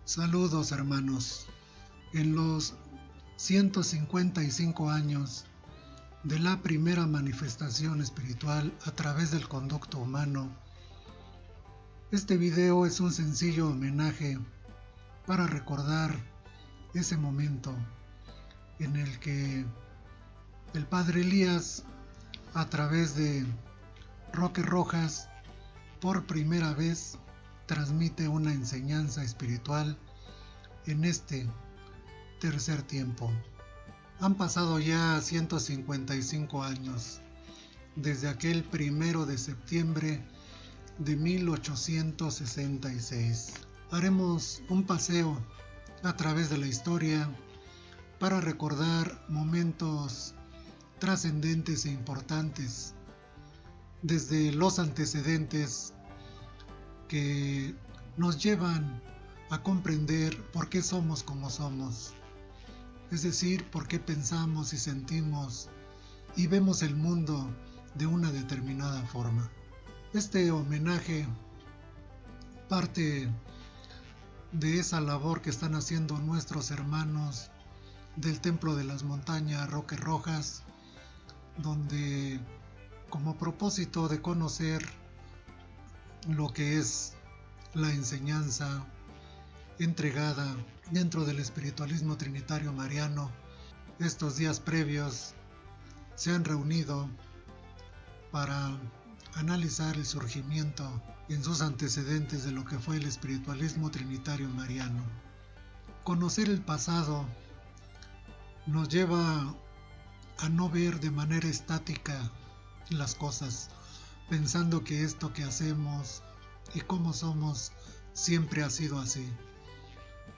Saludos hermanos. En los 155 años de la primera manifestación espiritual a través del conducto humano, este video es un sencillo homenaje para recordar ese momento en el que el Padre Elías, a través de Roque Rojas, por primera vez transmite una enseñanza espiritual en este tercer tiempo. Han pasado ya 155 años desde aquel 1 de septiembre de 1866. Haremos un paseo a través de la historia para recordar momentos trascendentes e importantes, desde los antecedentes que nos llevan a comprender por qué somos como somos, es decir, por qué pensamos y sentimos y vemos el mundo de una determinada forma. Este homenaje parte de esa labor que están haciendo nuestros hermanos del Templo de las Montañas Roque Rojas, donde, como propósito de conocer lo que es la enseñanza entregada dentro del espiritualismo trinitario mariano, estos días previos se han reunido para analizar el surgimiento en sus antecedentes de lo que fue el espiritualismo trinitario mariano. Conocer el pasado nos lleva a no ver de manera estática las cosas, pensando que esto que hacemos y cómo somos siempre ha sido así.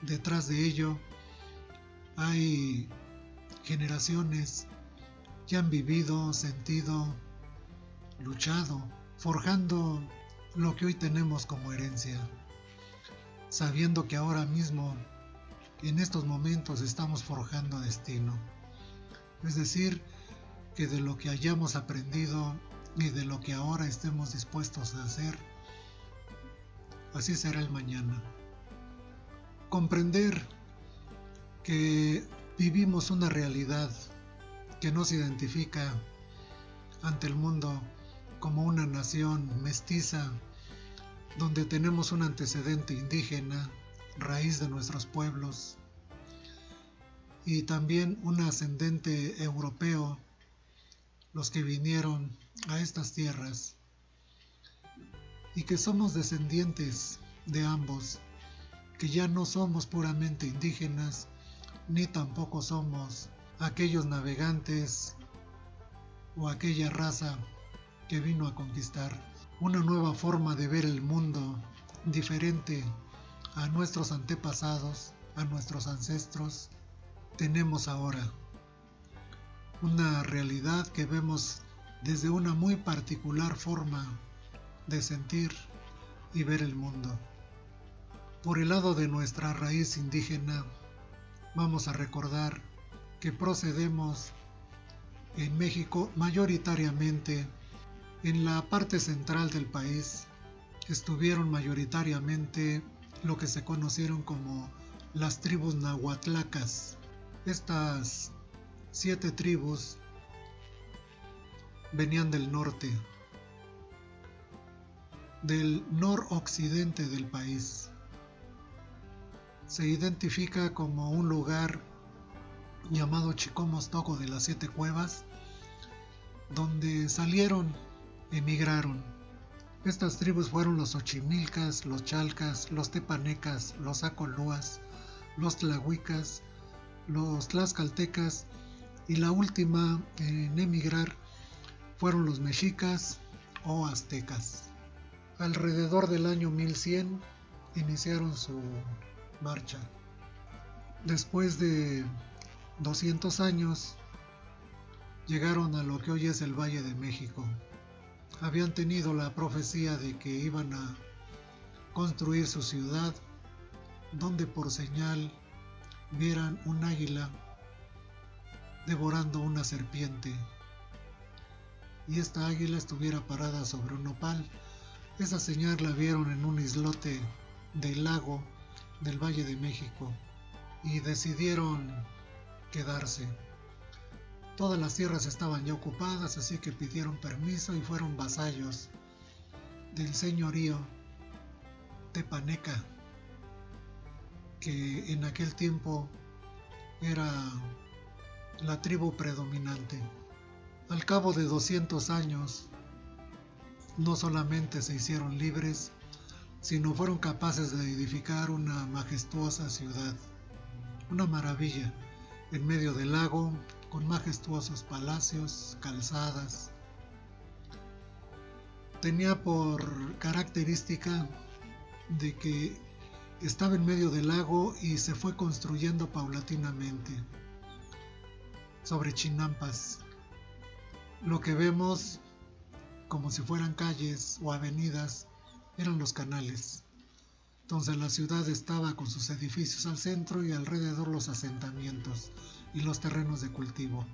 Detrás de ello hay generaciones que han vivido, sentido, luchado, forjando lo que hoy tenemos como herencia, sabiendo que ahora mismo, en estos momentos, estamos forjando destino. Es decir, que de lo que hayamos aprendido y de lo que ahora estemos dispuestos a hacer, así será el mañana. Comprender que vivimos una realidad que nos identifica ante el mundo como una nación mestiza, donde tenemos un antecedente indígena, raíz de nuestros pueblos, y también un ascendente europeo, los que vinieron a estas tierras, y que somos descendientes de ambos, que ya no somos puramente indígenas, ni tampoco somos aquellos navegantes o aquella raza que vino a conquistar. Una nueva forma de ver el mundo, diferente a nuestros antepasados, a nuestros ancestros, tenemos ahora. Una realidad que vemos desde una muy particular forma de sentir y ver el mundo. Por el lado de nuestra raíz indígena, vamos a recordar que procedemos en México mayoritariamente. En la parte central del país estuvieron mayoritariamente lo que se conocieron como las tribus nahuatlacas. Estas 7 tribus venían del norte, del noroccidente del país. Se identifica como un lugar llamado Chicomostoco de las 7 cuevas, donde salieron, emigraron. Estas tribus fueron los Xochimilcas, los Chalcas, los Tepanecas, los Acolúas, los Tlahuicas, los Tlaxcaltecas, y la última en emigrar fueron los Mexicas o Aztecas. Alrededor del año 1100 iniciaron su marcha. Después de 200 años llegaron a lo que hoy es el Valle de México. Habían tenido la profecía de que iban a construir su ciudad, donde por señal vieran un águila devorando una serpiente, y esta águila estuviera parada sobre un nopal. Esa señal la vieron en un islote del lago del Valle de México y decidieron quedarse. Todas las tierras estaban ya ocupadas, así que pidieron permiso y fueron vasallos del señorío tepaneca, que en aquel tiempo era la tribu predominante. Al cabo de 200 años, no solamente se hicieron libres, sino fueron capaces de edificar una majestuosa ciudad, una maravilla, en medio del lago, con majestuosos palacios, calzadas. Tenía por característica de que estaba en medio del lago y se fue construyendo paulatinamente sobre chinampas. Lo que vemos como si fueran calles o avenidas eran los canales. Entonces la ciudad estaba con sus edificios al centro y alrededor los asentamientos y los terrenos de cultivo.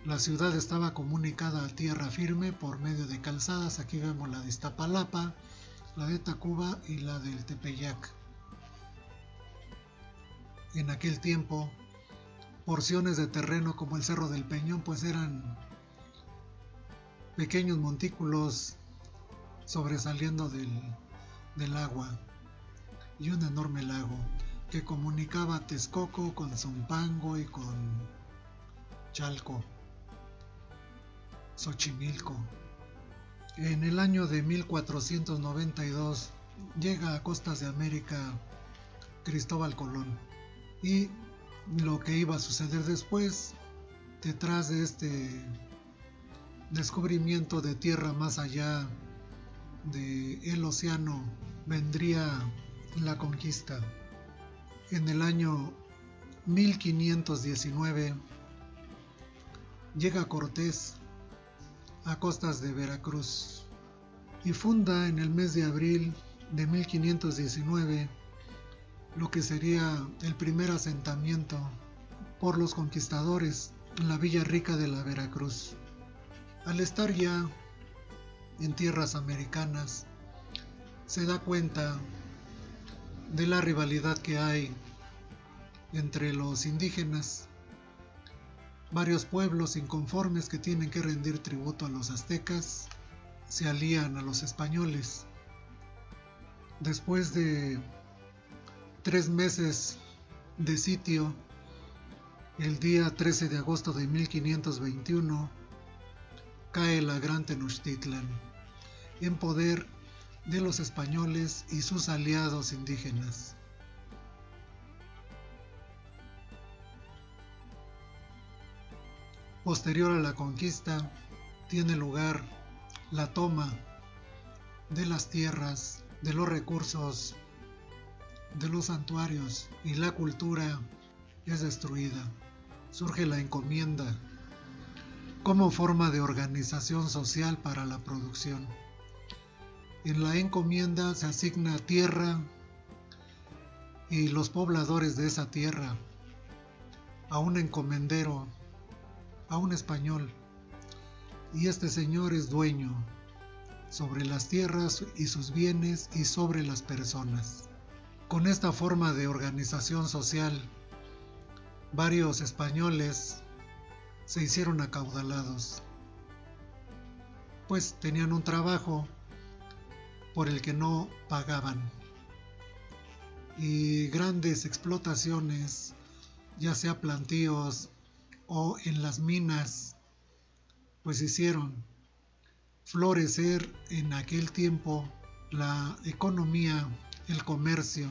La ciudad estaba comunicada a tierra firme por medio de calzadas. Aquí vemos la de Iztapalapa, la de Tacuba y la del Tepeyac. En aquel tiempo, porciones de terreno como el Cerro del Peñón pues eran pequeños montículos sobresaliendo del agua, y un enorme lago que comunicaba Texcoco con Zumpango y con Chalco, Xochimilco. En el año de 1492 llega a costas de América Cristóbal Colón, y lo que iba a suceder después, detrás de este descubrimiento de tierra más allá del océano, vendría la conquista. En el año 1519 llega Cortés a costas de Veracruz y funda en el mes de abril de 1519 lo que sería el primer asentamiento por los conquistadores en la Villa Rica de la Veracruz. Al estar ya en tierras americanas, se da cuenta de la rivalidad que hay entre los indígenas. Varios pueblos inconformes que tienen que rendir tributo a los aztecas se alían a los españoles. Después de 3 meses de sitio, el día 13 de agosto de 1521, cae la Gran Tenochtitlan en poder de los españoles y sus aliados indígenas. Posterior a la conquista, tiene lugar la toma de las tierras, de los recursos, de los santuarios, y la cultura es destruida. Surge la encomienda como forma de organización social para la producción. En la encomienda se asigna tierra y los pobladores de esa tierra a un encomendero, a un español, y este señor es dueño sobre las tierras y sus bienes y sobre las personas. Con esta forma de organización social, varios españoles se hicieron acaudalados, pues tenían un trabajo por el que no pagaban, y grandes explotaciones, ya sea plantíos o en las minas, pues hicieron florecer en aquel tiempo la economía, el comercio.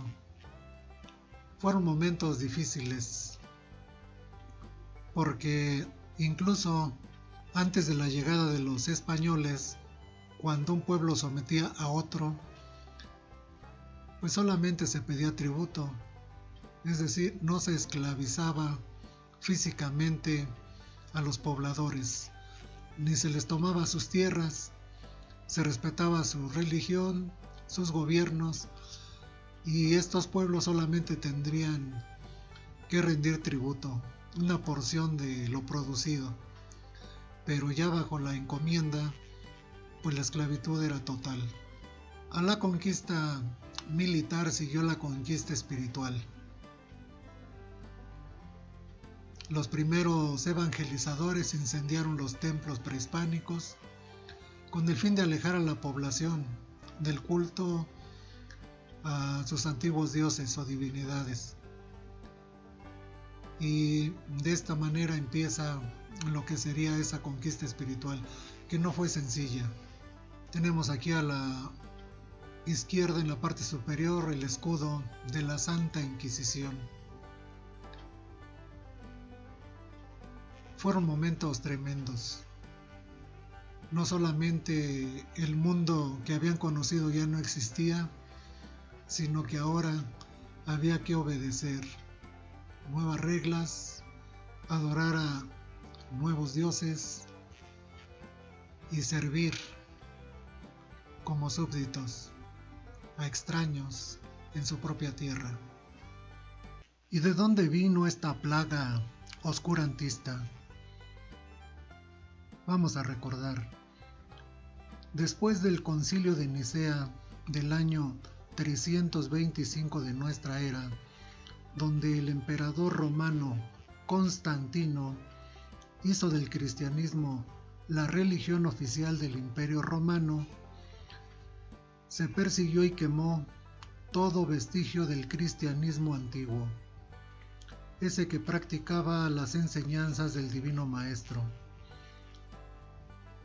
Fueron momentos difíciles, porque incluso antes de la llegada de los españoles, cuando un pueblo sometía a otro, pues solamente se pedía tributo, es decir, no se esclavizaba físicamente a los pobladores, ni se les tomaba sus tierras, se respetaba su religión, sus gobiernos, y estos pueblos solamente tendrían que rendir tributo, una porción de lo producido, pero ya bajo la encomienda, pues la esclavitud era total. A la conquista militar siguió la conquista espiritual. Los primeros evangelizadores incendiaron los templos prehispánicos con el fin de alejar a la población del culto a sus antiguos dioses o divinidades. Y de esta manera empieza lo que sería esa conquista espiritual, que no fue sencilla. Tenemos aquí a la izquierda, en la parte superior, el escudo de la Santa Inquisición. Fueron momentos tremendos. No solamente el mundo que habían conocido ya no existía, sino que ahora había que obedecer nuevas reglas, adorar a nuevos dioses y servir como súbditos a extraños en su propia tierra. ¿Y de dónde vino esta plaga oscurantista? Vamos a recordar. Después del Concilio de Nicea del año 325 de nuestra era, donde el emperador romano Constantino hizo del cristianismo la religión oficial del Imperio Romano, se persiguió y quemó todo vestigio del cristianismo antiguo, ese que practicaba las enseñanzas del Divino Maestro.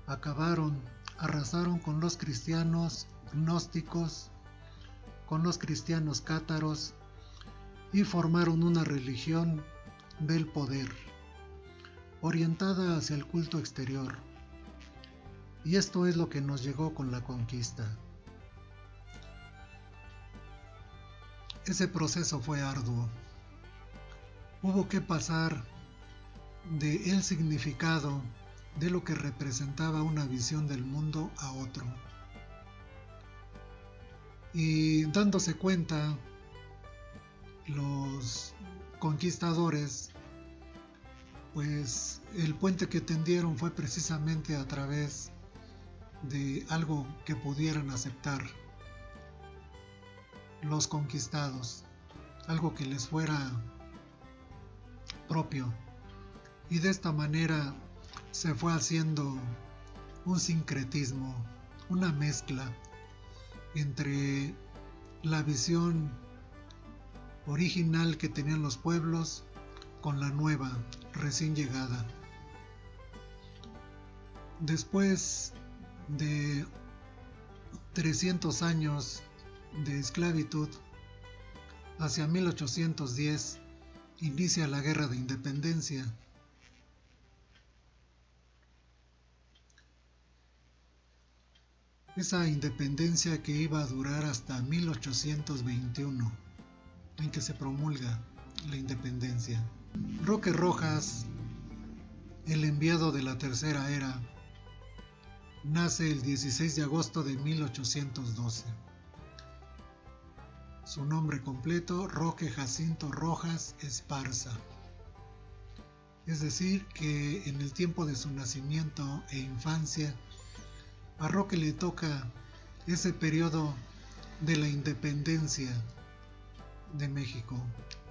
Arrasaron con los cristianos gnósticos, con los cristianos cátaros, y formaron una religión del poder, orientada hacia el culto exterior. Y esto es lo que nos llegó con la conquista. Ese proceso fue arduo. Hubo que pasar de el significado de lo que representaba una visión del mundo a otro. Y dándose cuenta, los conquistadores, pues el puente que tendieron fue precisamente a través de algo que pudieran aceptar los conquistados, algo que les fuera propio. Y de esta manera se fue haciendo un sincretismo, una mezcla entre la visión original que tenían los pueblos con la nueva, recién llegada. Después de 300 años de esclavitud, hacia 1810 inicia la Guerra de Independencia. Esa independencia que iba a durar hasta 1821, en que se promulga la independencia. Roque Rojas, el enviado de la Tercera Era, nace el 16 de agosto de 1812. Su nombre completo, Roque Jacinto Rojas Esparza. Es decir, que en el tiempo de su nacimiento e infancia, a Roque le toca ese periodo de la independencia de México,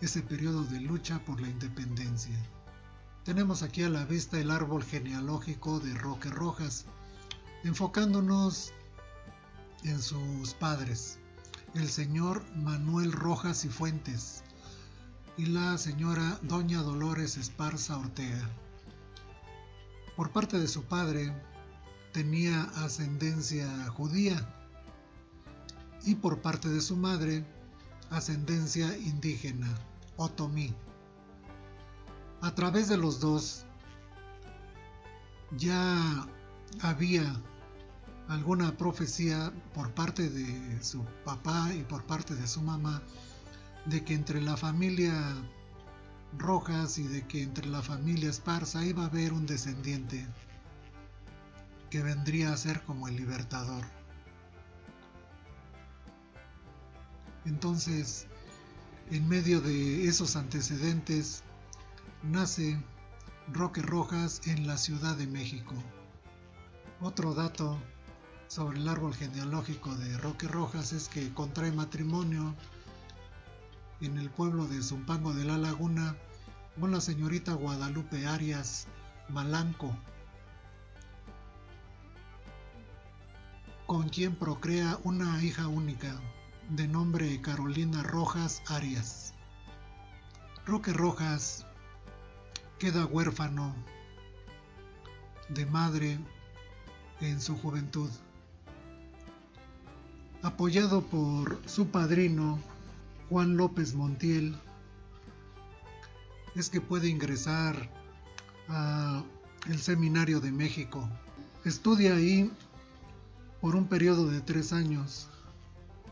ese periodo de lucha por la independencia. Tenemos aquí a la vista el árbol genealógico de Roque Rojas, enfocándonos en sus padres, el señor Manuel Rojas y Fuentes y la señora Doña Dolores Esparza Ortega. Por parte de su padre tenía ascendencia judía y por parte de su madre ascendencia indígena, otomí. A través de los dos ya había alguna profecía por parte de su papá y por parte de su mamá de que entre la familia Rojas y de que entre la familia Esparza iba a haber un descendiente que vendría a ser como el libertador. Entonces, en medio de esos antecedentes, nace Roque Rojas en la Ciudad de México. Otro dato sobre el árbol genealógico de Roque Rojas es que contrae matrimonio en el pueblo de Zumpango de la Laguna con la señorita Guadalupe Arias Malanco, con quien procrea una hija única de nombre Carolina Rojas Arias. Roque Rojas queda huérfano de madre en su juventud. Apoyado por su padrino Juan López Montiel, es que puede ingresar al Seminario de México. Estudia ahí por un periodo de 3 años.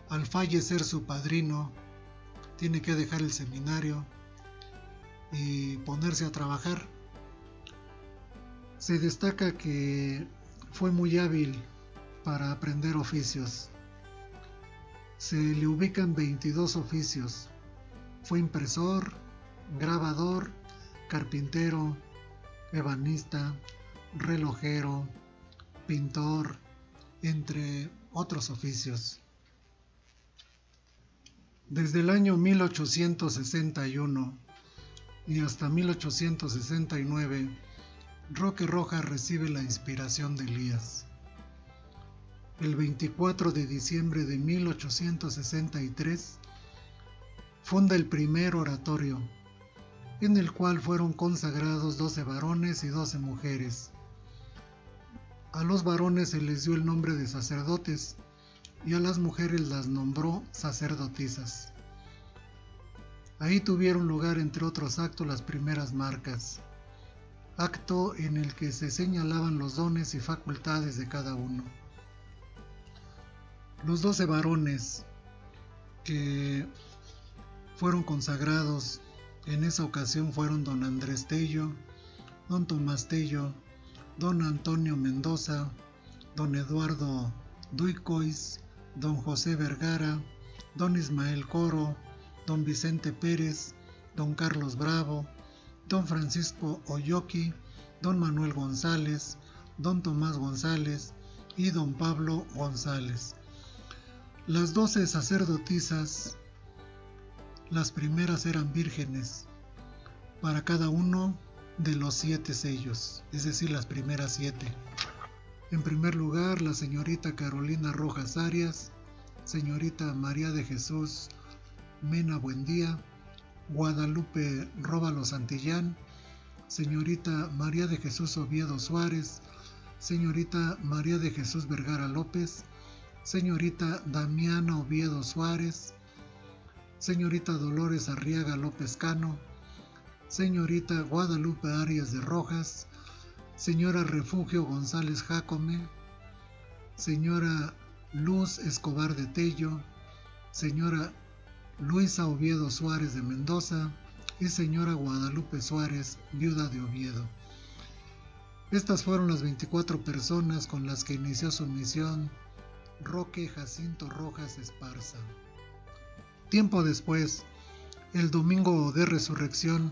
Al fallecer su padrino, tiene que dejar el seminario y ponerse a trabajar. Se destaca que fue muy hábil para aprender oficios. Se le ubican 22 oficios. Fue impresor, grabador, carpintero, ebanista, relojero, pintor, entre otros oficios. Desde el año 1861 y hasta 1869, Roque Rojas recibe la inspiración de Elías. El 24 de diciembre de 1863, funda el primer oratorio, en el cual fueron consagrados 12 varones y 12 mujeres. A los varones se les dio el nombre de sacerdotes y a las mujeres las nombró sacerdotisas. Ahí tuvieron lugar, entre otros actos, las primeras marcas, acto en el que se señalaban los dones y facultades de cada uno. Los 12 varones que fueron consagrados en esa ocasión fueron don Andrés Tello, don Tomás Tello, don Antonio Mendoza, don Eduardo Duicois, don José Vergara, don Ismael Coro, don Vicente Pérez, don Carlos Bravo, don Francisco Oyoqui, don Manuel González, don Tomás González y don Pablo González. Las 12 sacerdotisas, las primeras eran vírgenes, para cada uno de los 7 sellos, es decir, las primeras 7. En primer lugar, la señorita Carolina Rojas Arias, señorita María de Jesús Mena Buendía, Guadalupe Róbalo Santillán, señorita María de Jesús Oviedo Suárez, señorita María de Jesús Vergara López, señorita Damiana Oviedo Suárez, señorita Dolores Arriaga López Cano, señorita Guadalupe Arias de Rojas, señora Refugio González Jácome, señora Luz Escobar de Tello, señora Luisa Oviedo Suárez de Mendoza y señora Guadalupe Suárez, viuda de Oviedo. Estas fueron las 24 personas con las que inició su misión Roque Jacinto Rojas Esparza. Tiempo después, el domingo de resurrección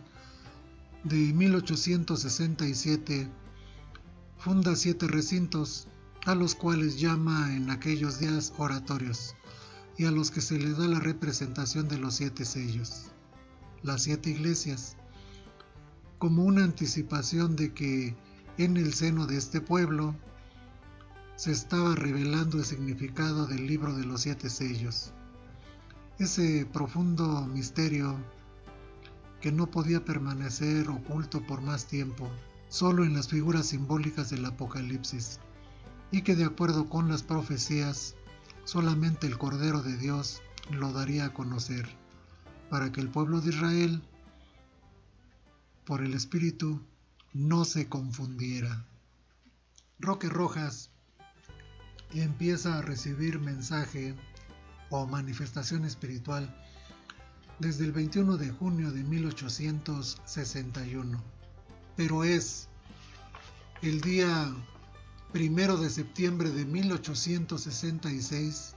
de 1867, funda 7 recintos, a los cuales llama en aquellos días oratorios, y a los que se les da la representación de los 7 sellos, las 7 iglesias, como una anticipación de que en el seno de este pueblo se estaba revelando el significado del libro de los 7 sellos, ese profundo misterio que no podía permanecer oculto por más tiempo, solo en las figuras simbólicas del Apocalipsis, y que de acuerdo con las profecías, solamente el Cordero de Dios lo daría a conocer, para que el pueblo de Israel, por el Espíritu, no se confundiera. Roque Rojas empieza a recibir mensaje o manifestación espiritual desde el 21 de junio de 1861, pero es el día 1 de septiembre de 1866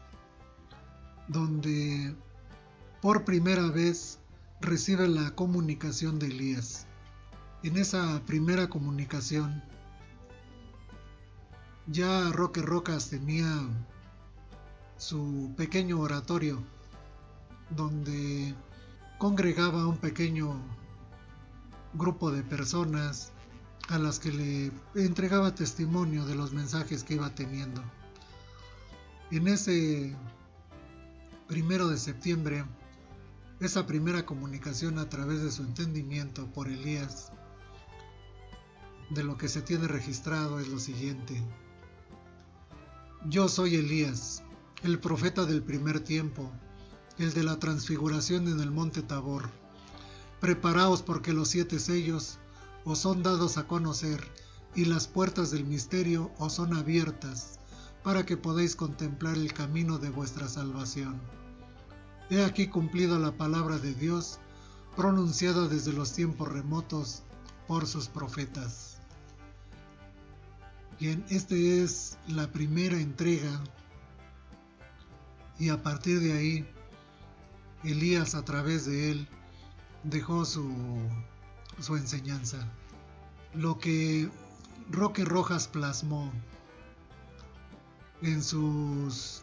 donde por primera vez recibe la comunicación de Elías. En esa primera comunicación Ya Roque Rojas tenía su pequeño oratorio donde congregaba un pequeño grupo de personas a las que le entregaba testimonio de los mensajes que iba teniendo. En ese 1 de septiembre, esa primera comunicación a través de su entendimiento por Elías, de lo que se tiene registrado es lo siguiente: yo soy Elías, el profeta del primer tiempo, el de la transfiguración en el monte Tabor. Preparaos porque los 7 sellos os son dados a conocer y las puertas del misterio os son abiertas para que podáis contemplar el camino de vuestra salvación. He aquí cumplida la palabra de Dios, pronunciada desde los tiempos remotos por sus profetas. Bien, esta es la primera entrega y a partir de ahí, Elías a través de él dejó su enseñanza. Lo que Roque Rojas plasmó en sus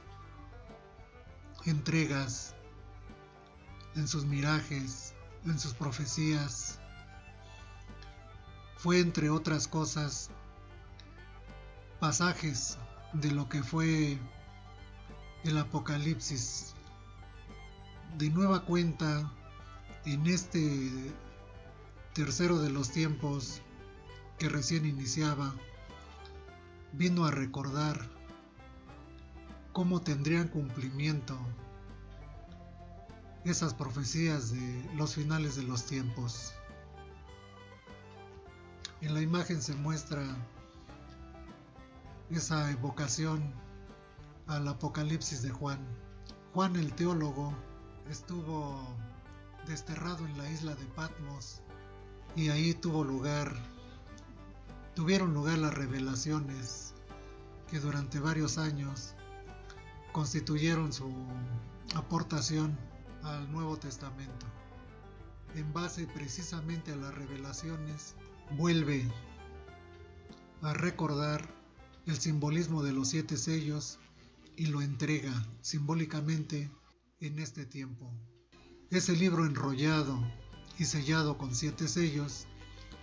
entregas, en sus mirajes, en sus profecías, fue, entre otras cosas, pasajes de lo que fue el Apocalipsis. De nueva cuenta, en este tercero de los tiempos que recién iniciaba, vino a recordar cómo tendrían cumplimiento esas profecías de los finales de los tiempos. En la imagen se muestra esa evocación al Apocalipsis de Juan. Juan el teólogo estuvo desterrado en la isla de Patmos y ahí tuvieron lugar las revelaciones que durante varios años constituyeron su aportación al Nuevo Testamento. En base precisamente a las revelaciones, vuelve a recordar el simbolismo de los 7 sellos y lo entrega simbólicamente en este tiempo. Ese libro enrollado y sellado con 7 sellos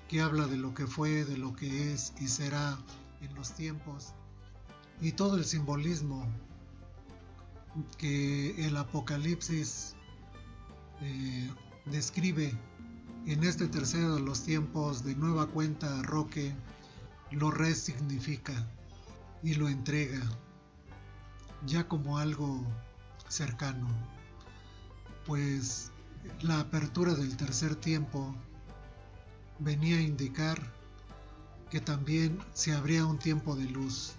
que habla de lo que fue, de lo que es y será en los tiempos, y todo el simbolismo que el Apocalipsis describe en este tercero de los tiempos. De nueva cuenta, Roque lo resignifica y lo entrega ya como algo cercano, pues la apertura del tercer tiempo venía a indicar que también se abría un tiempo de luz,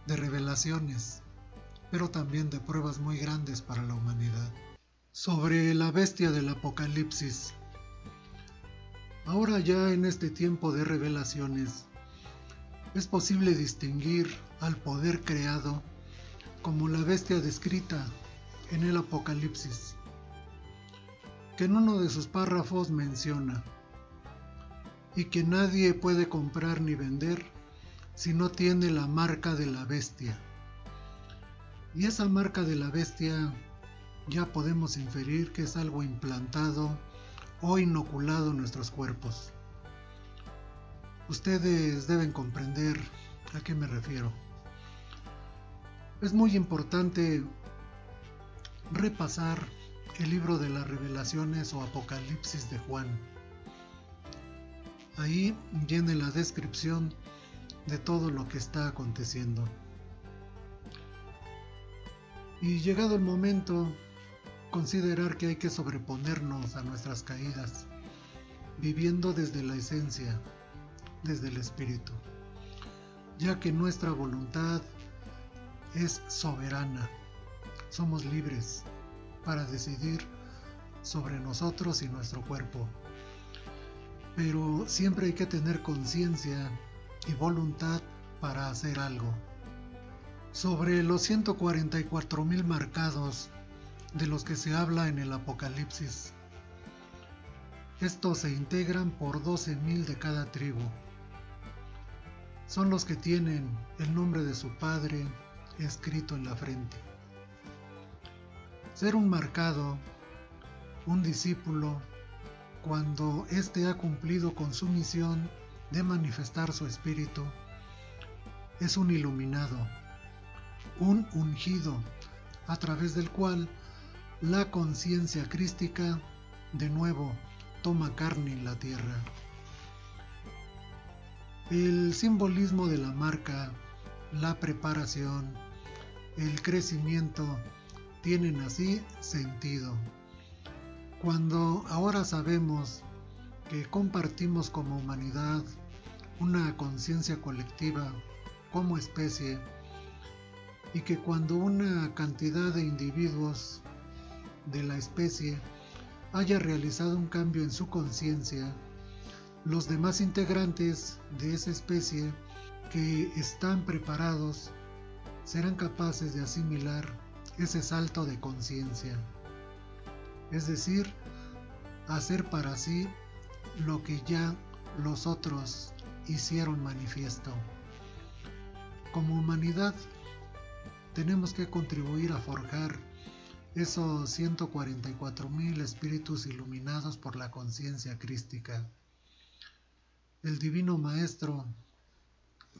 de revelaciones, pero también de pruebas muy grandes para la humanidad. Sobre la bestia del Apocalipsis. Ahora ya en este tiempo de revelaciones, es posible distinguir al poder creado como la bestia descrita en el Apocalipsis, que en uno de sus párrafos menciona: y que nadie puede comprar ni vender si no tiene la marca de la bestia. Y esa marca de la bestia ya podemos inferir que es algo implantado o inoculado en nuestros cuerpos. Ustedes deben comprender a qué me refiero. Es muy importante repasar el libro de las Revelaciones o Apocalipsis de Juan. Ahí viene la descripción de todo lo que está aconteciendo. Y llegado el momento, considerar que hay que sobreponernos a nuestras caídas, viviendo desde la esencia, desde el espíritu, ya que nuestra voluntad es soberana. Somos libres para decidir sobre nosotros y nuestro cuerpo, pero siempre hay que tener conciencia y voluntad para hacer algo. Sobre los 144,000 marcados de los que se habla en el Apocalipsis, estos se integran por 12,000 de cada tribu. son los que tienen el nombre de su padre escrito en la frente. Ser un marcado, un discípulo, cuando éste ha cumplido con su misión de manifestar su espíritu, es un iluminado, un ungido, a través del cual la conciencia crística de nuevo toma carne en la tierra. El simbolismo de la marca, la preparación, el crecimiento tienen así sentido. Cuando ahora sabemos que compartimos como humanidad una conciencia colectiva como especie, y que cuando una cantidad de individuos de la especie haya realizado un cambio en su conciencia, los demás integrantes de esa especie que están preparados serán capaces de asimilar ese salto de conciencia, es decir, hacer para sí lo que ya los otros hicieron manifiesto. Como humanidad tenemos que contribuir a forjar esos 144,000 espíritus iluminados por la conciencia crística. El Divino Maestro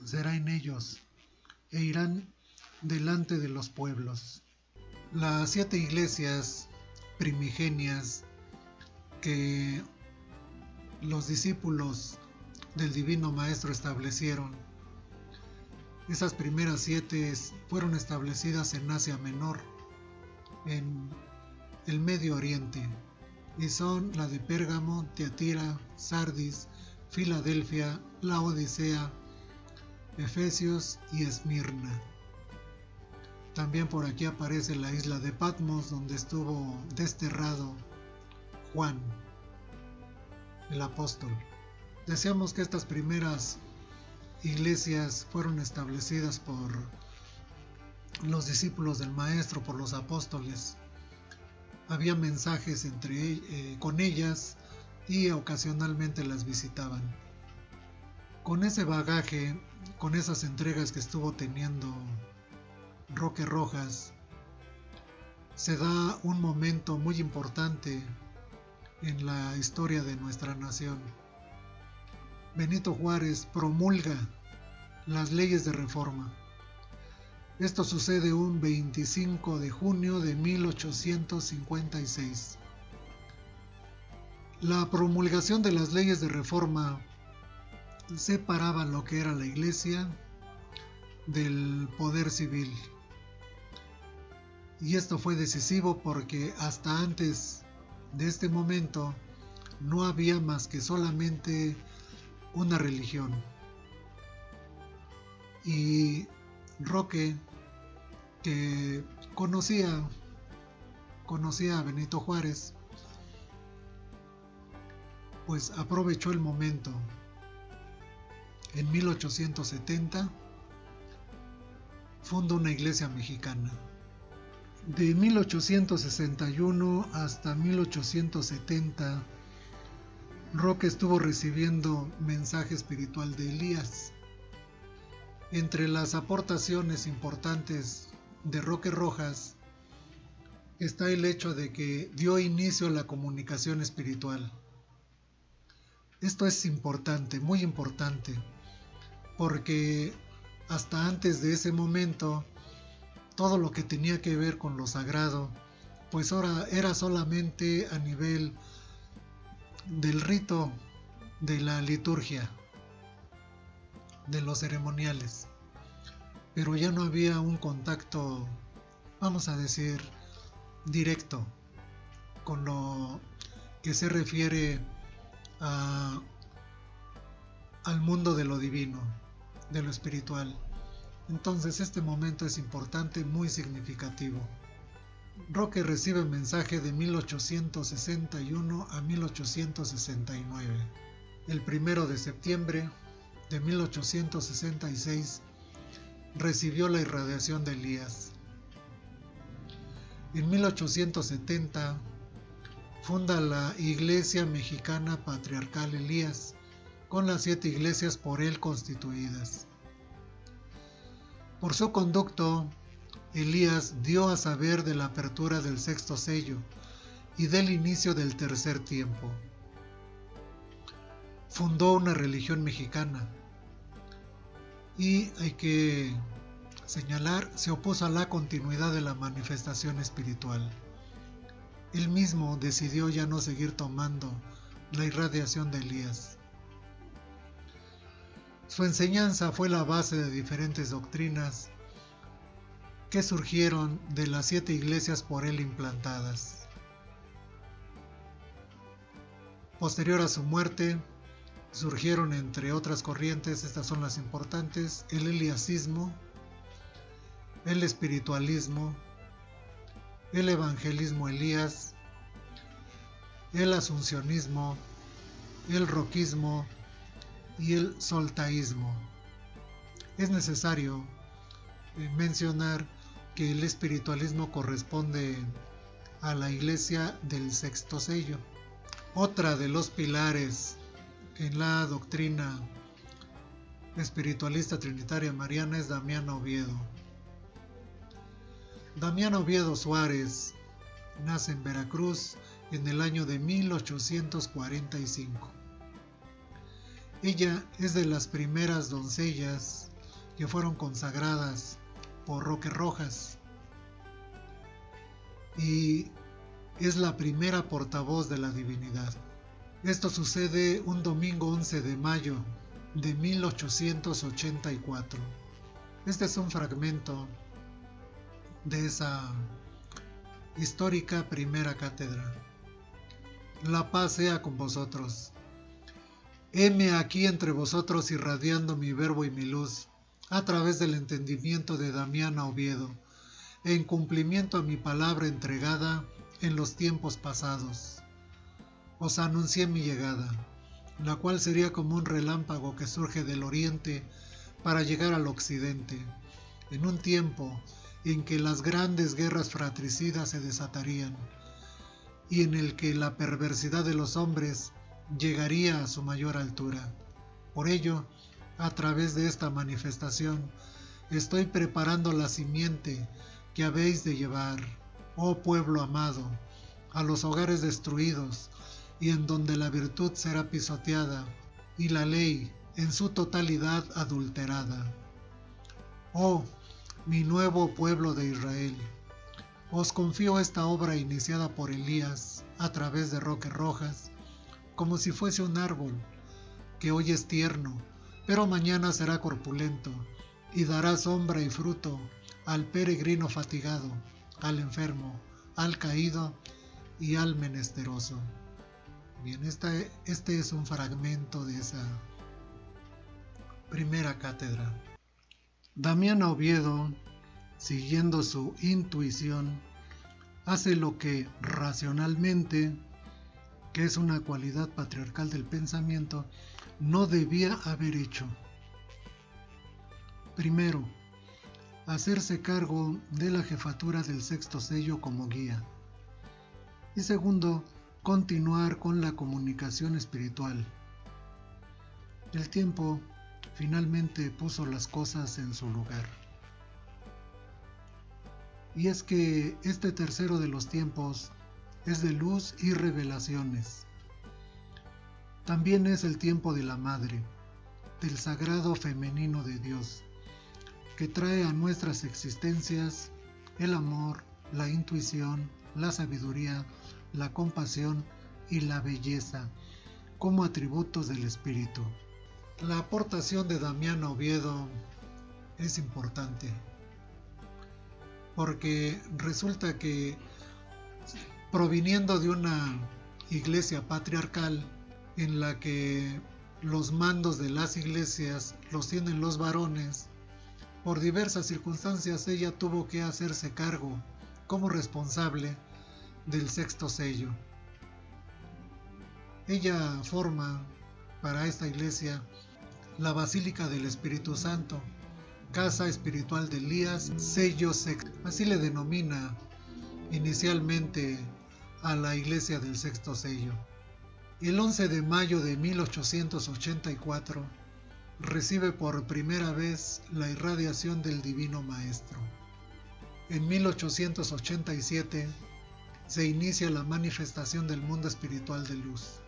será en ellos e irán delante de los pueblos. Las 7 iglesias primigenias que los discípulos del Divino Maestro establecieron, esas primeras 7 fueron establecidas en Asia Menor, en el Medio Oriente, y son la de Pérgamo, Tiatira, Sardis, Filadelfia, Laodicea, Efesios y Esmirna. También por aquí aparece la isla de Patmos, donde estuvo desterrado Juan, el apóstol. Deseamos que estas primeras iglesias fueron establecidas por los discípulos del Maestro, por los apóstoles. Había mensajes con ellas y ocasionalmente las visitaban. Con ese bagaje, con esas entregas que estuvo teniendo Roque Rojas, se da un momento muy importante en la historia de nuestra nación. Benito Juárez promulga las leyes de reforma. Esto sucede un 25 de junio de 1856. La promulgación de las leyes de reforma separaba lo que era la iglesia del poder civil. Y esto fue decisivo porque hasta antes de este momento no había más que solamente una religión. Y Roque, que conocía a Benito Juárez, pues aprovechó el momento. En 1870 funda una iglesia mexicana. De 1861 hasta 1870, Roque estuvo recibiendo mensaje espiritual de Elías. Entre las aportaciones importantes de Roque Rojas está el hecho de que dio inicio a la comunicación espiritual. Esto es importante, muy importante, porque hasta antes de ese momento, todo lo que tenía que ver con lo sagrado, pues ahora era solamente a nivel del rito, de la liturgia, de los ceremoniales, pero ya no había un contacto, vamos a decir, directo con lo que se refiere al mundo de lo divino, de lo espiritual. Entonces este momento es importante, muy significativo. Roque recibe mensaje de 1861 a 1869. El 1 de septiembre de 1866 recibió la irradiación de Elías. En 1870 funda la Iglesia Mexicana Patriarcal Elías, con las 7 iglesias por él constituidas. Por su conducto, Elías dio a saber de la apertura del sexto sello y del inicio del tercer tiempo. Fundó una religión mexicana y, hay que señalar, se opuso a la continuidad de la manifestación espiritual. Él mismo decidió ya no seguir tomando la irradiación de Elías. Su enseñanza fue la base de diferentes doctrinas que surgieron de las 7 iglesias por él implantadas. Posterior a su muerte, surgieron, entre otras corrientes, estas son las importantes: el eliasismo, el espiritualismo, el evangelismo Elías, el asuncionismo, el roquismo y el soltaísmo. Es necesario mencionar que el espiritualismo corresponde a la iglesia del sexto sello. Otra de los pilares en la doctrina espiritualista trinitaria mariana es Damián Oviedo. Damián Oviedo Suárez nace en Veracruz en el año de 1845. Ella es de las primeras doncellas que fueron consagradas por Roque Rojas y es la primera portavoz de la divinidad. Esto sucede un domingo 11 de mayo de 1884. Este es un fragmento de esa histórica primera cátedra. La paz sea con vosotros. Heme aquí entre vosotros irradiando mi verbo y mi luz a través del entendimiento de Damián Oviedo, en cumplimiento a mi palabra entregada en los tiempos pasados. Os anuncié mi llegada, la cual sería como un relámpago que surge del oriente para llegar al occidente, en un tiempo en que las grandes guerras fratricidas se desatarían, y en el que la perversidad de los hombres llegaría a su mayor altura. Por ello, a través de esta manifestación, estoy preparando la simiente que habéis de llevar, oh pueblo amado, a los hogares destruidos, y en donde la virtud será pisoteada, y la ley en su totalidad adulterada. Oh, mi nuevo pueblo de Israel, os confío esta obra iniciada por Elías a través de Roque Rojas, como si fuese un árbol que hoy es tierno, pero mañana será corpulento y dará sombra y fruto al peregrino fatigado, al enfermo, al caído y al menesteroso. Bien, este es un fragmento de esa primera cátedra. Damián Oviedo, siguiendo su intuición, hace lo que racionalmente, que es una cualidad patriarcal del pensamiento, no debía haber hecho. Primero, hacerse cargo de la jefatura del sexto sello como guía. Y segundo, continuar con la comunicación espiritual. El tiempo finalmente puso las cosas en su lugar. Y es que este tercero de los tiempos es de luz y revelaciones. También es el tiempo de la Madre, del sagrado femenino de Dios, que trae a nuestras existencias el amor, la intuición, la sabiduría, la compasión y la belleza como atributos del espíritu. La aportación de Damián Oviedo es importante porque resulta que, proviniendo de una iglesia patriarcal en la que los mandos de las iglesias los tienen los varones, por diversas circunstancias ella tuvo que hacerse cargo como responsable del sexto sello. Ella forma para esta iglesia la Basílica del Espíritu Santo, Casa Espiritual de Elías, sello sexto. Así le denomina inicialmente a la iglesia del sexto sello. El 11 de mayo de 1884, recibe por primera vez la irradiación del Divino Maestro. En 1887 se inicia la manifestación del mundo espiritual de luz.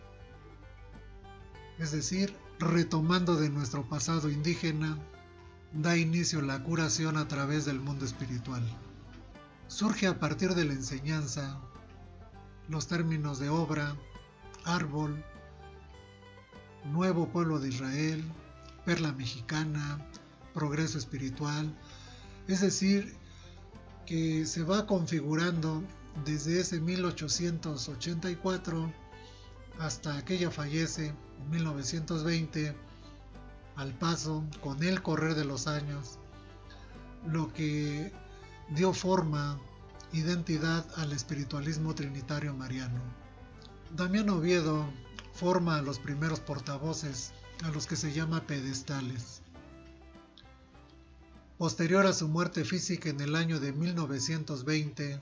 Es decir, retomando de nuestro pasado indígena, da inicio la curación a través del mundo espiritual. Surge a partir de la enseñanza los términos de obra, árbol, nuevo pueblo de Israel, perla mexicana, progreso espiritual. Es decir, que se va configurando desde ese 1884 hasta que ella fallece en 1920, al paso, con el correr de los años, lo que dio forma, identidad al espiritualismo trinitario mariano. Damián Oviedo forma a los primeros portavoces, a los que se llama pedestales. Posterior a su muerte física en el año de 1920,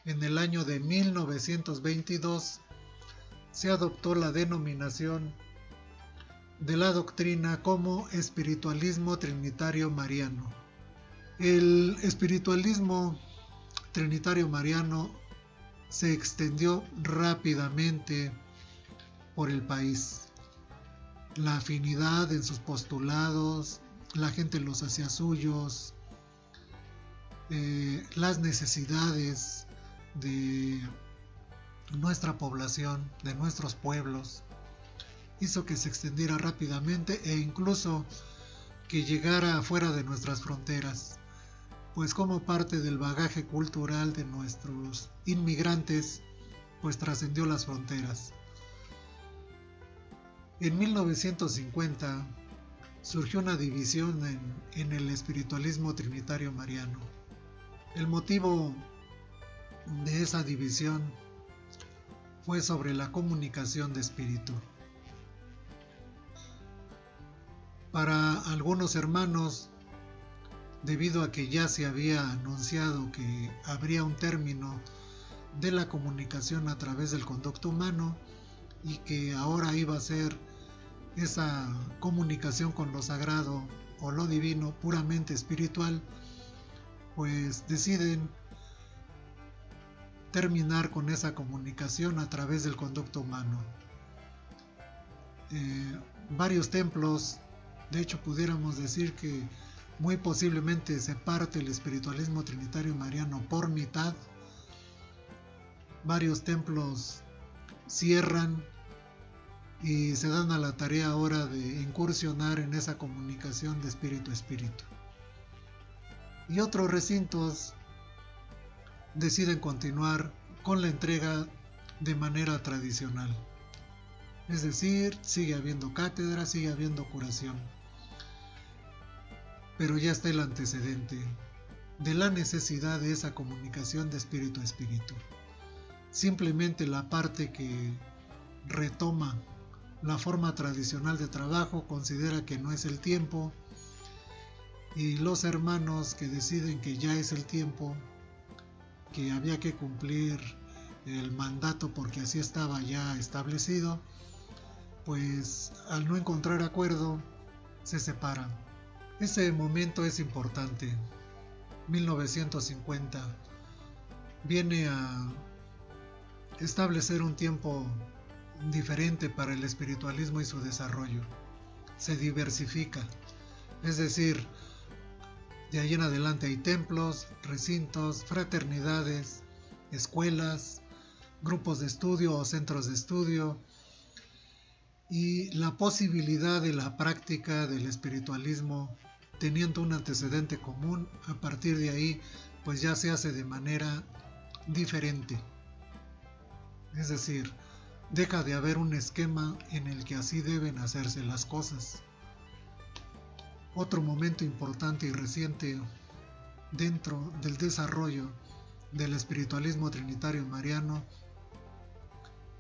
en el año de 1922 se adoptó la denominación de la doctrina como espiritualismo trinitario mariano. El espiritualismo trinitario mariano se extendió rápidamente por el país. La afinidad en sus postulados, la gente los hacía suyos, las necesidades de nuestra población, de nuestros pueblos, hizo que se extendiera rápidamente e incluso que llegara fuera de nuestras fronteras, pues como parte del bagaje cultural de nuestros inmigrantes, pues trascendió las fronteras. En 1950 surgió una división en el espiritualismo trinitario mariano. El motivo de esa división fue sobre la comunicación de espíritu. Para algunos hermanos, debido a que ya se había anunciado que habría un término de la comunicación a través del conducto humano y que ahora iba a ser esa comunicación con lo sagrado o lo divino puramente espiritual, pues deciden terminar con esa comunicación a través del conducto humano. Varios templos, de hecho pudiéramos decir que muy posiblemente se parte el espiritualismo trinitario mariano por mitad. Varios templos cierran y se dan a la tarea ahora de incursionar en esa comunicación de espíritu a espíritu. Y otros recintos deciden continuar con la entrega de manera tradicional. Es decir, sigue habiendo cátedra, sigue habiendo curación. Pero ya está el antecedente de la necesidad de esa comunicación de espíritu a espíritu. Simplemente la parte que retoma la forma tradicional de trabajo considera que no es el tiempo, y los hermanos que deciden que ya es el tiempo, que había que cumplir el mandato porque así estaba ya establecido, pues al no encontrar acuerdo se separan. Ese momento es importante. 1950 viene a establecer un tiempo diferente para el espiritualismo y su desarrollo. Se diversifica, es decir, de ahí en adelante hay templos, recintos, fraternidades, escuelas, grupos de estudio o centros de estudio, y la posibilidad de la práctica del espiritualismo teniendo un antecedente común. A partir de ahí pues ya se hace de manera diferente, es decir, deja de haber un esquema en el que así deben hacerse las cosas. Otro momento importante y reciente dentro del desarrollo del espiritualismo trinitario mariano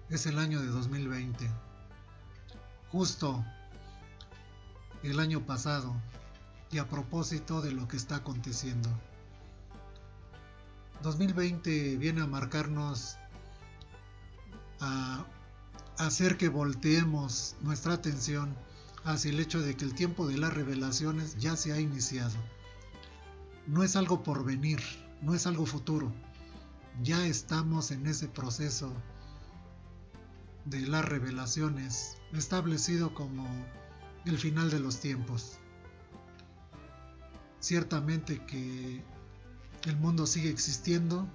es el año de 2020. Justo el año pasado, y a propósito de lo que está aconteciendo. 2020 viene a marcarnos, a hacer que volteemos nuestra atención hacia el hecho de que el tiempo de las revelaciones ya se ha iniciado. No es algo por venir, no es algo futuro. Ya estamos en ese proceso de las revelaciones, establecido como el final de los tiempos. Ciertamente que el mundo sigue existiendo,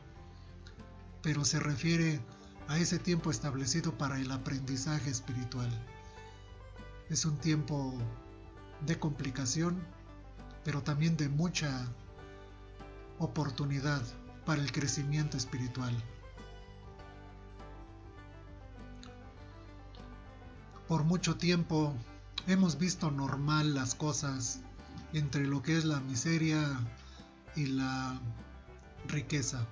pero se refiere a ese tiempo establecido para el aprendizaje espiritual. Es un tiempo de complicación, pero también de mucha oportunidad para el crecimiento espiritual. Por mucho tiempo hemos visto normal las cosas entre lo que es la miseria y la riqueza.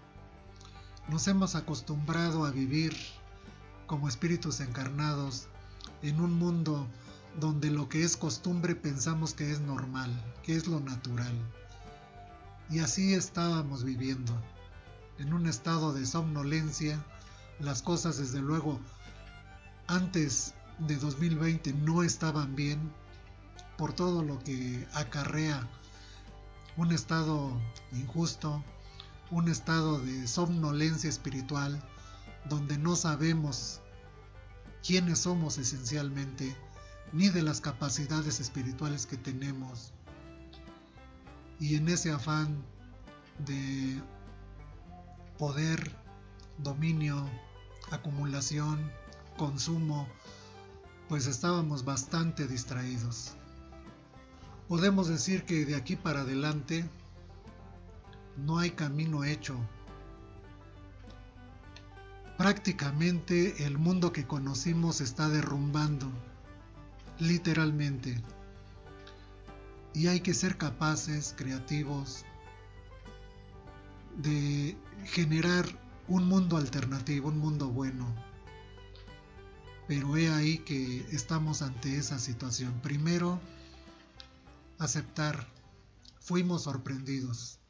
Nos hemos acostumbrado a vivir como espíritus encarnados en un mundo donde lo que es costumbre pensamos que es normal, que es lo natural. Y así estábamos viviendo, en un estado de somnolencia. Las cosas, desde luego, antes de 2020 no estaban bien por todo lo que acarrea un estado injusto, un estado de somnolencia espiritual, donde no sabemos quiénes somos esencialmente, ni de las capacidades espirituales que tenemos. Y en ese afán de poder, dominio, acumulación, consumo, pues estábamos bastante distraídos. Podemos decir que de aquí para adelante no hay camino hecho. Prácticamente el mundo que conocimos se está derrumbando, literalmente. Y hay que ser capaces, creativos, de generar un mundo alternativo, un mundo bueno. Pero he ahí que estamos ante esa situación. Primero, aceptar. Fuimos sorprendidos.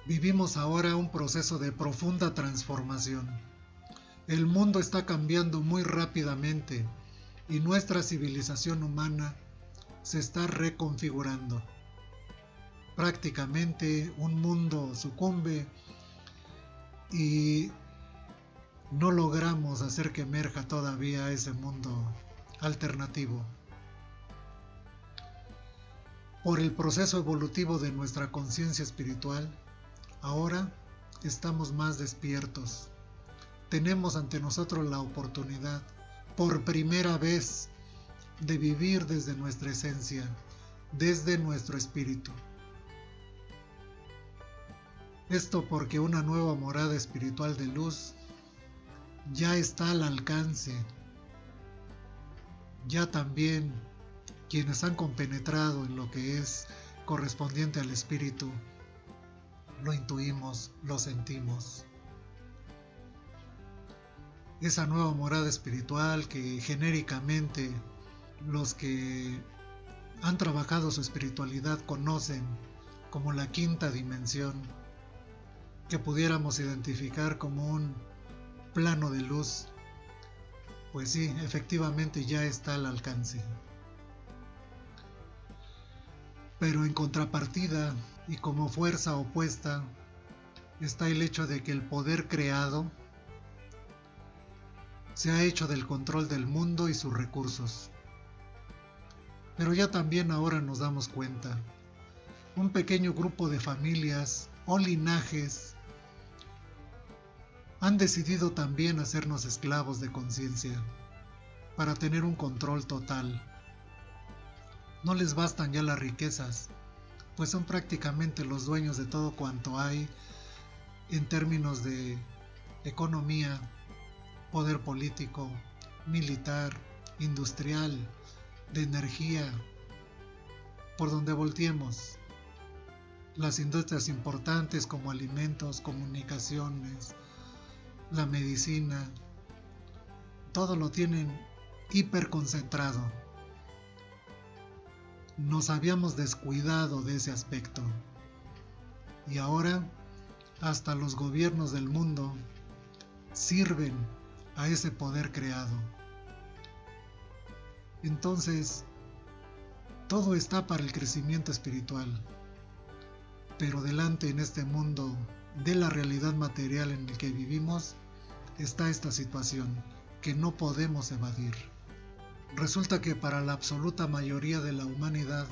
Vivimos ahora un proceso de profunda transformación. El mundo está cambiando muy rápidamente y nuestra civilización humana se está reconfigurando. Prácticamente un mundo sucumbe y no logramos hacer que emerja todavía ese mundo alternativo. Por el proceso evolutivo de nuestra conciencia espiritual, ahora estamos más despiertos. Tenemos ante nosotros la oportunidad, por primera vez, de vivir desde nuestra esencia, desde nuestro espíritu. Esto porque una nueva morada espiritual de luz ya está al alcance. Ya también quienes han compenetrado en lo que es correspondiente al espíritu, lo intuimos, lo sentimos. Esa nueva morada espiritual que genéricamente los que han trabajado su espiritualidad conocen como la quinta dimensión, que pudiéramos identificar como un plano de luz, pues sí, efectivamente ya está al alcance. Pero en contrapartida y como fuerza opuesta está el hecho de que el poder creado se ha hecho del control del mundo y sus recursos. Pero ya también ahora nos damos cuenta, un pequeño grupo de familias o linajes han decidido también hacernos esclavos de conciencia para tener un control total. No les bastan ya las riquezas, pues son prácticamente los dueños de todo cuanto hay en términos de economía, poder político, militar, industrial, de energía, por donde volteemos. Las industrias importantes como alimentos, comunicaciones, la medicina, todo lo tienen hiperconcentrado. Nos habíamos descuidado de ese aspecto y ahora hasta los gobiernos del mundo sirven a ese poder creado. Entonces, todo está para el crecimiento espiritual, pero delante en este mundo de la realidad material en el que vivimos está esta situación que no podemos evadir. Resulta que para la absoluta mayoría de la humanidad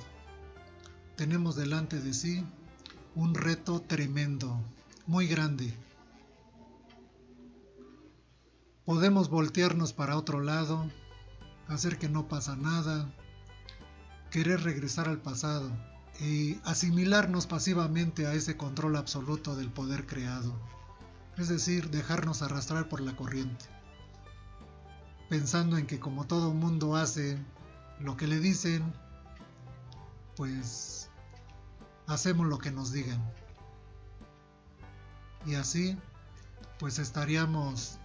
tenemos delante de sí un reto tremendo, muy grande. Podemos voltearnos para otro lado, hacer que no pasa nada, querer regresar al pasado y asimilarnos pasivamente a ese control absoluto del poder creado, es decir, dejarnos arrastrar por la corriente, pensando en que como todo mundo hace lo que le dicen, pues hacemos lo que nos digan. Y así, pues estaríamos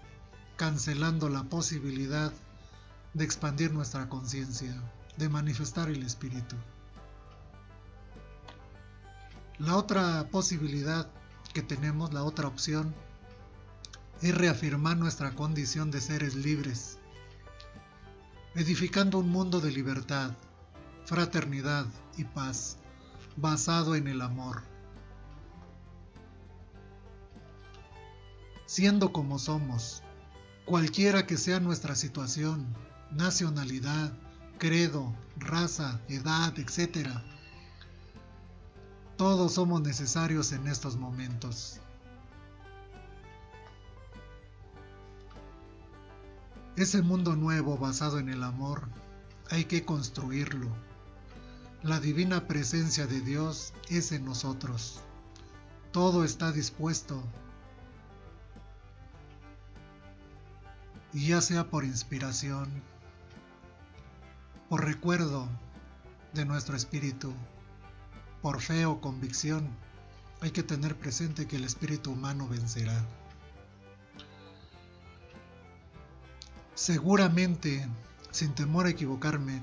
cancelando la posibilidad de expandir nuestra conciencia, de manifestar el espíritu. La otra posibilidad que tenemos, la otra opción, es reafirmar nuestra condición de seres libres, edificando un mundo de libertad, fraternidad y paz, basado en el amor. Siendo como somos, cualquiera que sea nuestra situación, nacionalidad, credo, raza, edad, etc., todos somos necesarios en estos momentos. Ese mundo nuevo basado en el amor hay que construirlo. La divina presencia de Dios es en nosotros. Todo está dispuesto. Y ya sea por inspiración, por recuerdo de nuestro espíritu, por fe o convicción, hay que tener presente que el espíritu humano vencerá. Seguramente, sin temor a equivocarme,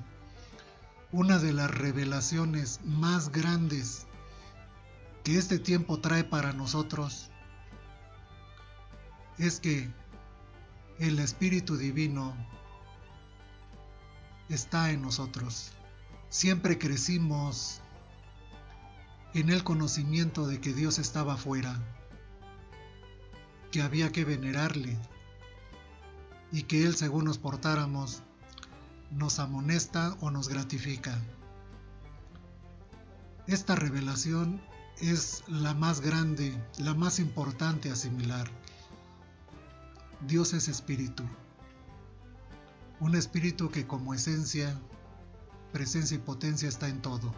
una de las revelaciones más grandes que este tiempo trae para nosotros es que el Espíritu Divino está en nosotros. Siempre crecimos en el conocimiento de que Dios estaba afuera, que había que venerarle y que Él, según nos portáramos, nos amonesta o nos gratifica. Esta revelación es la más grande, la más importante a asimilar. Dios es espíritu, un espíritu que como esencia, presencia y potencia está en todo,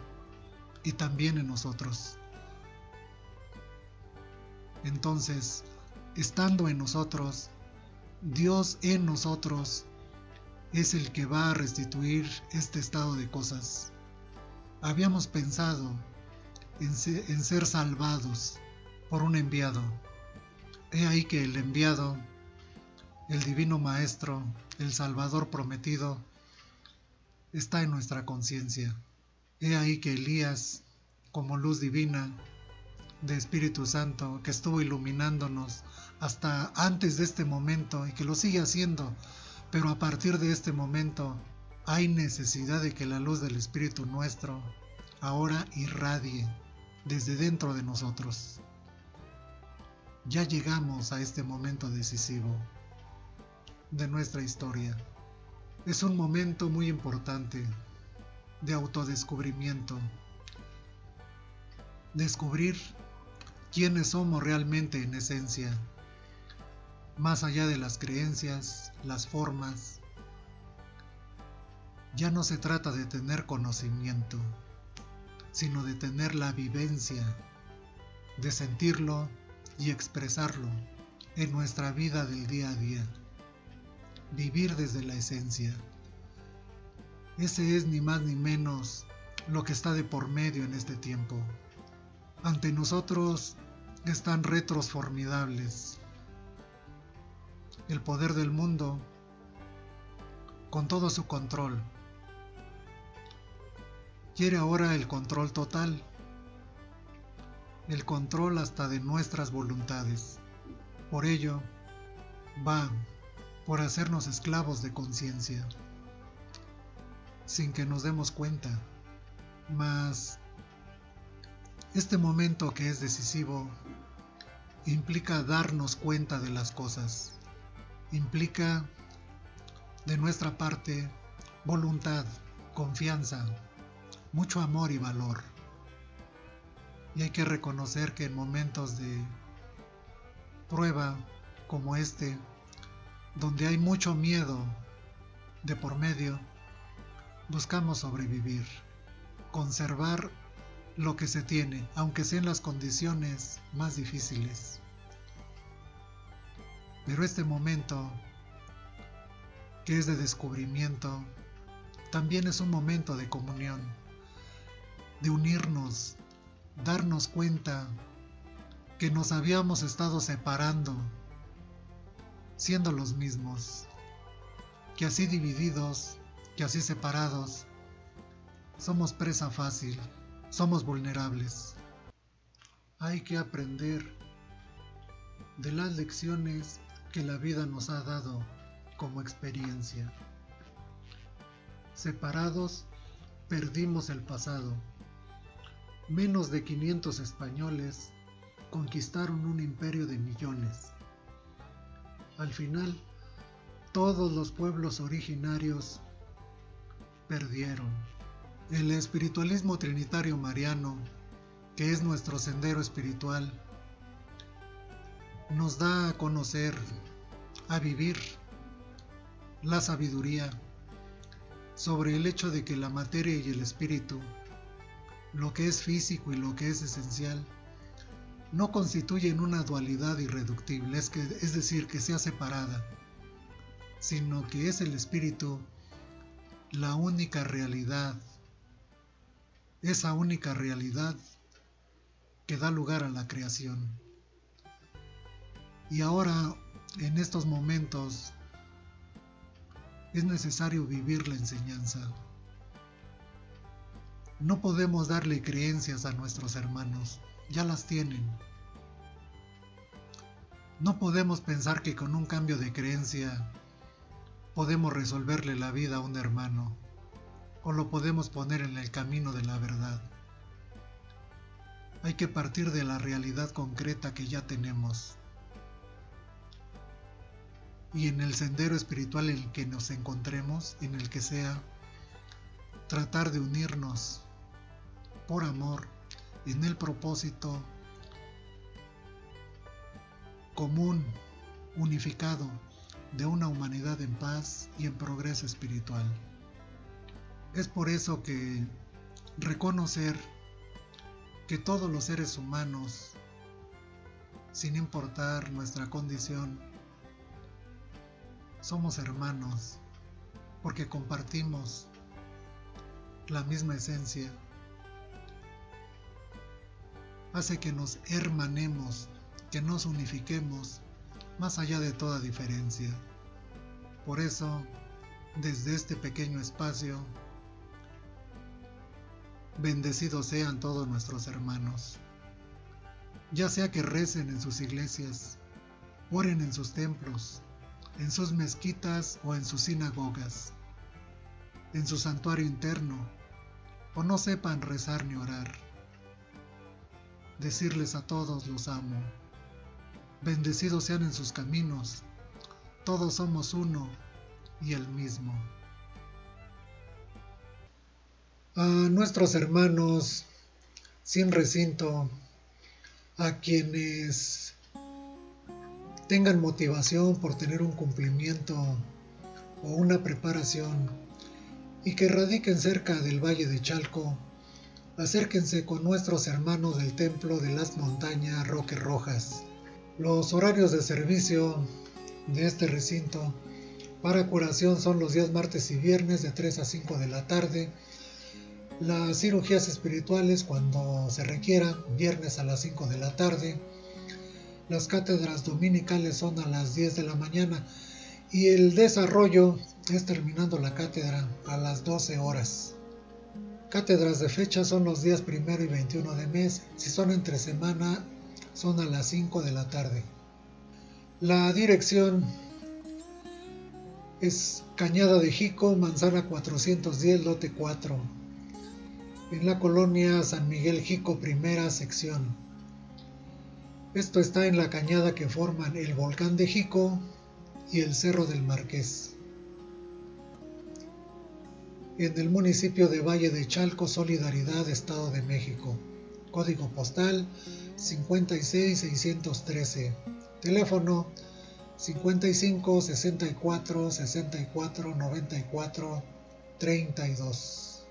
y también en nosotros. Entonces, estando en nosotros, Dios en nosotros es el que va a restituir este estado de cosas. Habíamos pensado en ser salvados por un enviado. He ahí que el enviado, el divino maestro, el Salvador prometido, está en nuestra conciencia. He ahí que Elías, como luz divina de Espíritu Santo, que estuvo iluminándonos hasta antes de este momento y que lo sigue haciendo, pero a partir de este momento hay necesidad de que la luz del Espíritu nuestro ahora irradie desde dentro de nosotros. Ya llegamos a este momento decisivo de nuestra historia. Es un momento muy importante de autodescubrimiento. Descubrir quiénes somos realmente en esencia, más allá de las creencias, las formas. Ya no se trata de tener conocimiento, sino de tener la vivencia, de sentirlo y expresarlo en nuestra vida del día a día. Vivir desde la esencia. Ese es ni más ni menos lo que está de por medio en este tiempo. Ante nosotros están retos formidables. El poder del mundo, con todo su control, quiere ahora el control total, el control hasta de nuestras voluntades. Por ello, va por hacernos esclavos de conciencia, sin que nos demos cuenta. Mas este momento que es decisivo implica darnos cuenta de las cosas, implica de nuestra parte voluntad, confianza, mucho amor y valor. Y hay que reconocer que en momentos de prueba como este, donde hay mucho miedo de por medio, buscamos sobrevivir, conservar lo que se tiene, aunque sean las condiciones más difíciles. Pero este momento, que es de descubrimiento, también es un momento de comunión, de unirnos, darnos cuenta que nos habíamos estado separando, siendo los mismos, que así divididos, que así separados, somos presa fácil, somos vulnerables. Hay que aprender de las lecciones que la vida nos ha dado como experiencia. Separados, perdimos el pasado. Menos de 500 españoles conquistaron un imperio de millones. Al final, todos los pueblos originarios perdieron. El espiritualismo trinitario mariano, que es nuestro sendero espiritual, nos da a conocer, a vivir la sabiduría sobre el hecho de que la materia y el espíritu, lo que es físico y lo que es esencial, no constituyen una dualidad irreductible, es decir, que sea separada, sino que es el espíritu la única realidad, esa única realidad que da lugar a la creación. Y ahora, en estos momentos, es necesario vivir la enseñanza. No podemos darle creencias a nuestros hermanos, ya las tienen. No podemos pensar que con un cambio de creencia podemos resolverle la vida a un hermano o lo podemos poner en el camino de la verdad. Hay que partir de la realidad concreta que ya tenemos. Y en el sendero espiritual en el que nos encontremos, en el que sea, tratar de unirnos por amor en el propósito común, unificado, de una humanidad en paz y en progreso espiritual. Es por eso que reconocer que todos los seres humanos, sin importar nuestra condición, somos hermanos, porque compartimos la misma esencia, hace que nos hermanemos, que nos unifiquemos más allá de toda diferencia. Por eso, desde este pequeño espacio, bendecidos sean todos nuestros hermanos, ya sea que recen en sus iglesias, oren en sus templos, en sus mezquitas o en sus sinagogas, en su santuario interno, o no sepan rezar ni orar. Decirles a todos los amo, bendecidos sean en sus caminos, todos somos uno y el mismo. A nuestros hermanos sin recinto, a quienes tengan motivación por tener un cumplimiento o una preparación y que radiquen cerca del Valle de Chalco, acérquense con nuestros hermanos del Templo de las Montañas Roques Rojas. Los horarios de servicio de este recinto para curación son los días martes y viernes de 3 a 5 de la tarde. Las cirugías espirituales, cuando se requiera, viernes a las 5 de la tarde. Las cátedras dominicales son a las 10 de la mañana y el desarrollo es terminando la cátedra a las 12 horas. Cátedras de fecha son los días 1 y 21 de mes. Si son entre semana, son a las 5 de la tarde. La dirección Es Cañada de Jico, manzana 410, lote 4, en la colonia San Miguel Jico, primera sección. Esto está en la cañada que forman el volcán de Jico y el Cerro del Marqués, en el municipio de Valle de Chalco, Solidaridad, Estado de México. Código postal 56613. Teléfono 55 64 64 94 32.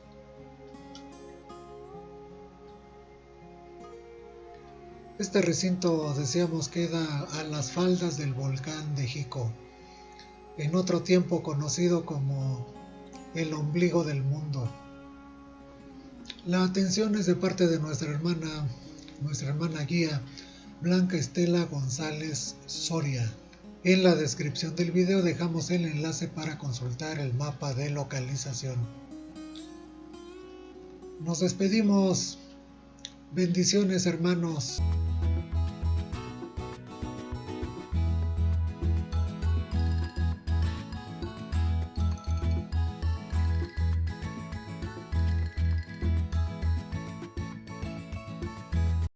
Este recinto, decíamos, queda a las faldas del volcán de Jico, en otro tiempo conocido como el ombligo del mundo. La atención es de parte de nuestra hermana guía, Blanca Estela González Soria. En la descripción del video dejamos el enlace para consultar el mapa de localización. Nos despedimos. Bendiciones, hermanos.